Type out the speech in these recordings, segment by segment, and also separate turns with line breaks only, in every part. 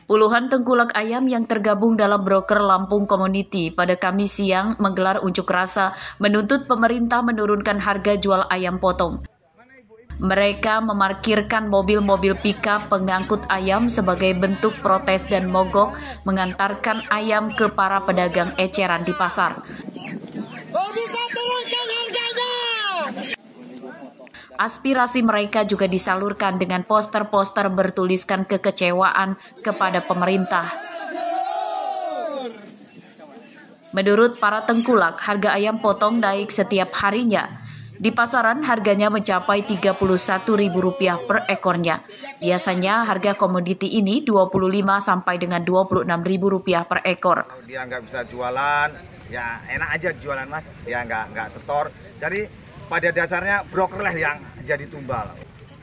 Puluhan tengkulak ayam yang tergabung dalam broker Lampung Community pada Kamis siang menggelar unjuk rasa menuntut pemerintah menurunkan harga jual ayam potong. Mereka memarkirkan mobil-mobil pickup pengangkut ayam sebagai bentuk protes dan mogok mengantarkan ayam ke para pedagang eceran di pasar. Aspirasi mereka juga disalurkan dengan poster-poster bertuliskan kekecewaan kepada pemerintah. Menurut para tengkulak, harga ayam potong naik setiap harinya. Di pasaran harganya mencapai Rp31.000 per ekornya. Biasanya harga komoditi ini Rp25 sampai dengan Rp26.000 per ekor.
Dia nggak bisa jualan, ya enak aja jualan mas, dia nggak setor. Jadi pada dasarnya broker lah yang jadi tumbal.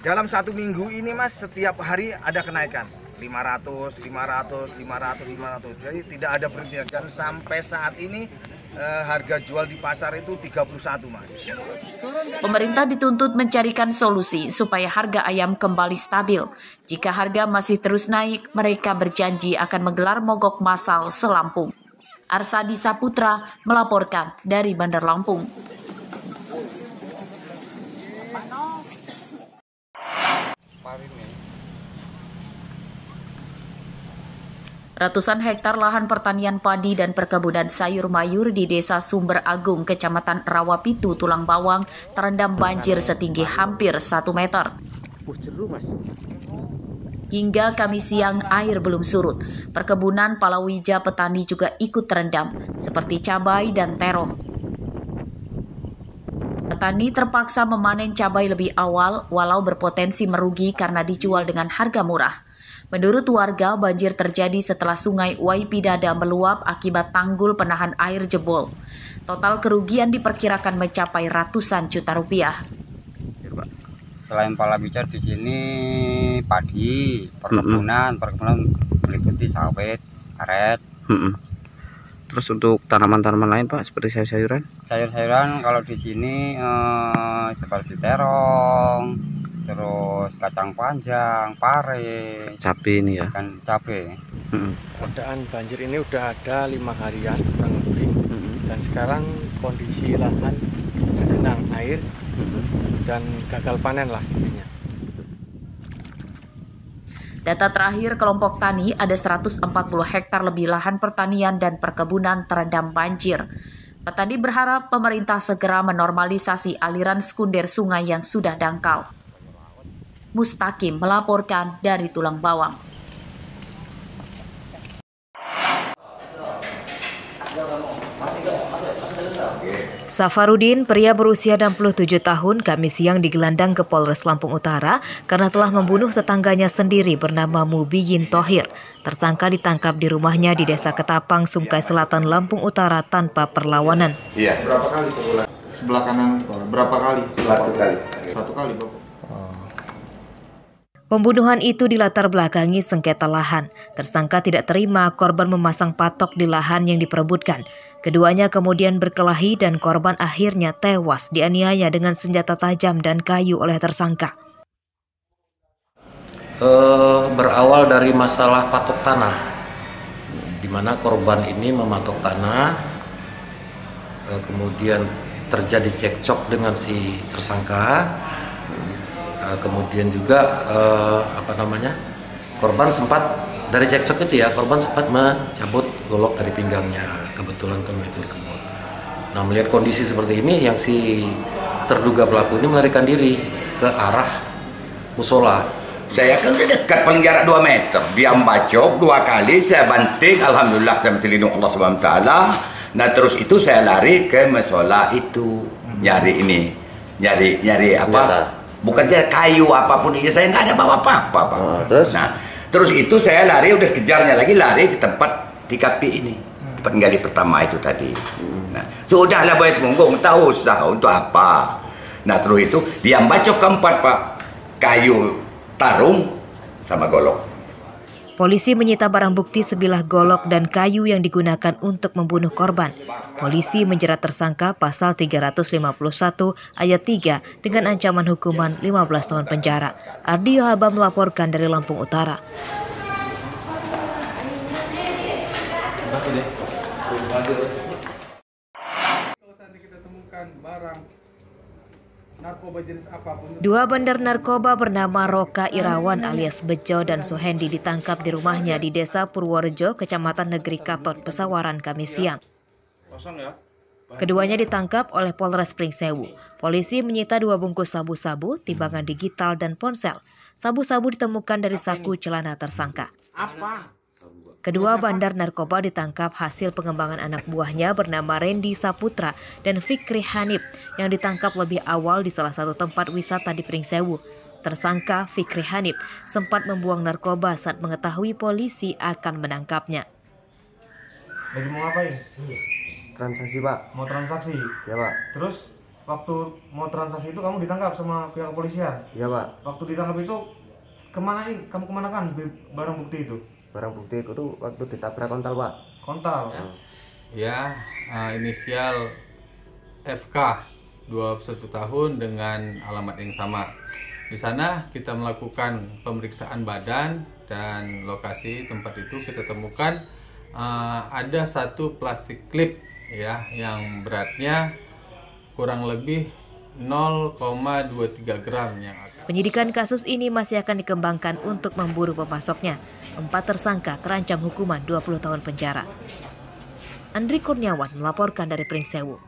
Dalam 1 minggu ini mas, setiap hari ada kenaikan 500, 500, 500, 500. Jadi tidak ada berhenti. Dan sampai saat ini harga jual di pasar itu 31 mas.
Pemerintah dituntut mencarikan solusi supaya harga ayam kembali stabil. Jika harga masih terus naik, mereka berjanji akan menggelar mogok massal se-Lampung. Arsadi Saputra melaporkan dari Bandar Lampung. Ratusan hektar lahan pertanian padi dan perkebunan sayur mayur di Desa Sumber Agung, Kecamatan Rawapitu, Tulang Bawang, terendam banjir setinggi hampir 1 meter. Hingga Kamis siang air belum surut. Perkebunan palawija petani juga ikut terendam, seperti cabai dan terong. Petani terpaksa memanen cabai lebih awal, walau berpotensi merugi karena dijual dengan harga murah. Menurut warga, banjir terjadi setelah sungai Waipidada meluap akibat tanggul penahan air jebol. Total kerugian diperkirakan mencapai ratusan juta rupiah.
Selain palawija di sini padi, perkebunan meliputi sawit, karet.
Terus untuk tanaman-tanaman lain Pak, seperti sayur-sayuran?
Sayur-sayuran kalau di sini seperti terong, terus kacang panjang, pare,
cabai ini ya.
Dan cabai.
Keadaan banjir ini udah ada 5 harian kurang lebih. Dan sekarang kondisi lahan tergenang air dan gagal panen lah intinya.
Data terakhir kelompok tani ada 140 hektar lebih lahan pertanian dan perkebunan terendam banjir. Petani berharap pemerintah segera menormalisasi aliran sekunder sungai yang sudah dangkal. Mustaqim melaporkan dari Tulang Bawang.
Safarudin, pria berusia 67 tahun, Kamis siang digelandang ke Polres Lampung Utara karena telah membunuh tetangganya sendiri bernama Mubiyin Thohir. Tersangka ditangkap di rumahnya di Desa Ketapang, Sungkai Selatan, Lampung Utara tanpa perlawanan.
Iya. Berapa kali pukulan? Sebelah kanan, berapa kali?
1 kali.
1 kali, Bapak.
Pembunuhan itu dilatar belakangi sengketa lahan. Tersangka tidak terima korban memasang patok di lahan yang diperebutkan. Keduanya kemudian berkelahi dan korban akhirnya tewas dianiaya dengan senjata tajam dan kayu oleh tersangka.
Berawal dari masalah patok tanah, di mana korban ini mematok tanah, kemudian terjadi cekcok dengan si tersangka. Kemudian juga korban sempat dari cekcok itu ya, korban sempat mencabut golok dari pinggangnya, kebetulan kan itu di kebun. Nah, melihat kondisi seperti ini, yang si terduga pelaku ini melarikan diri ke arah musola.
Saya kan udah dekat, paling jarak 2 meter. Dia membacok 2 kali, saya banting, alhamdulillah saya masih lindung Allah SWT. Nah terus itu saya lari ke musola itu, nyari apa? Bukan saya kayu apapun, saya nggak ada bawa apa-apa, Pak.
Terus?
Nah, terus itu saya lari, udah kejarnya lagi, lari ke tempat TKP ini, tempat gali pertama itu tadi. Nah, sudahlah Bait Munggung, tahu usah untuk apa. Nah, terus itu dia bacok keempat, Pak, kayu, tarung, sama golok.
Polisi menyita barang bukti sebilah golok dan kayu yang digunakan untuk membunuh korban. Polisi menjerat tersangka pasal 351 ayat 3 dengan ancaman hukuman 15 tahun penjara. Ardi Yohaba melaporkan dari Lampung Utara. Dua bandar narkoba bernama Roka Irawan alias Bejo dan Suhendi ditangkap di rumahnya di Desa Purworejo, Kecamatan Negeri Katon, Pesawaran, Kamis siang. Keduanya ditangkap oleh Polres Pringsewu. Polisi menyita 2 bungkus sabu-sabu, timbangan digital, dan ponsel. Sabu-sabu ditemukan dari saku celana tersangka. Kedua bandar narkoba ditangkap hasil pengembangan anak buahnya bernama Randy Saputra dan Fikri Hanif yang ditangkap lebih awal di salah satu tempat wisata di Pringsewu. Tersangka Fikri Hanif sempat membuang narkoba saat mengetahui polisi akan menangkapnya.
Lagi mau ngapain?
Transaksi, Pak.
Mau transaksi?
Ya, Pak.
Terus waktu mau transaksi itu kamu ditangkap sama pihak kepolisian?
Ya, Pak.
Waktu ditangkap itu kamu kemanakan barang bukti itu?
Barang bukti itu tuh waktu ditabrak kontal, Pak.
Kontal?
Ya, inisial FK, 21 tahun dengan alamat yang sama. Di sana kita melakukan pemeriksaan badan dan lokasi tempat itu kita temukan ada satu plastik klip ya yang beratnya kurang lebih 0,23 gram yang akan.
Penyidikan kasus ini masih akan dikembangkan untuk memburu pemasoknya. 4 tersangka terancam hukuman 20 tahun penjara. Andri Kurniawan melaporkan dari Pringsewu.